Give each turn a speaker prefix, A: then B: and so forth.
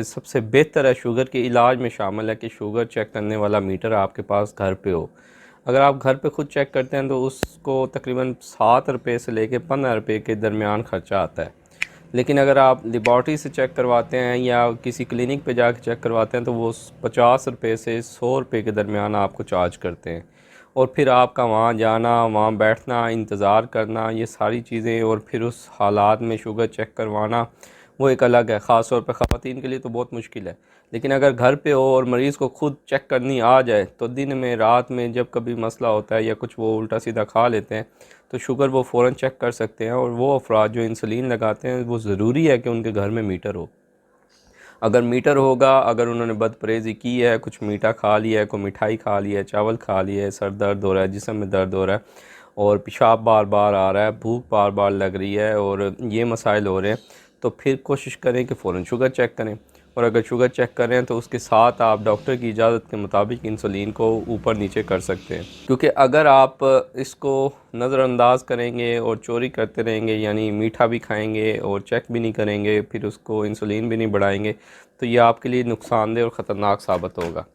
A: सबसे बेहतर है, शुगर के इलाज में शामिल है कि शुगर चेक करने वाला मीटर आपके पास घर पे हो। अगर आप घर पे ख़ुद चेक करते हैं तो उसको तकरीबन 7 रुपये से लेके 15 रुपये के दरमियान ख़र्चा आता है। लेकिन अगर आप लेबॉर्ट्री से चेक करवाते हैं या किसी क्लिनिक पे जाकर चेक करवाते हैं तो वो 50 रुपये से 100 रुपये के दरमियान आपको चार्ज करते हैं। और फिर आपका वहाँ जाना, वहाँ बैठना, इंतज़ार करना, ये सारी चीज़ें, और फिर उस हालात में शुगर चेक करवाना वो एक अलग है। ख़ास तौर पर ख़वातीन के लिए तो बहुत मुश्किल है। लेकिन अगर घर पे हो और मरीज़ को खुद चेक करनी आ जाए तो दिन में, रात में, जब कभी मसला होता है या कुछ वो उल्टा सीधा खा लेते हैं तो शुगर वो फ़ौरन चेक कर सकते हैं। और वो अफराद जो इंसुलिन लगाते हैं वो ज़रूरी है कि उनके घर में मीटर हो। अगर मीटर होगा, अगर उन्होंने बदपरहेज़ी की है, कुछ मीठा खा लिया है, कोई मिठाई खा ली है, चावल खा लिया है, सर दर्द हो रहा है, जिस्म में दर्द हो रहा है और पेशाब बार बार आ रहा है, भूख बार बार लग रही है और ये मसाइल हो रहे हैं, तो फिर कोशिश करें कि फ़ौरन शुगर चेक करें। और अगर शुगर चेक करें तो उसके साथ आप डॉक्टर की इजाज़त के मुताबिक इंसुलिन को ऊपर नीचे कर सकते हैं। क्योंकि अगर आप इसको नज़रअंदाज करेंगे और चोरी करते रहेंगे, यानी मीठा भी खाएंगे और चेक भी नहीं करेंगे, फिर उसको इंसुलिन भी नहीं बढ़ाएंगे, तो ये आपके लिए नुकसानदेह और ख़तरनाक साबित होगा।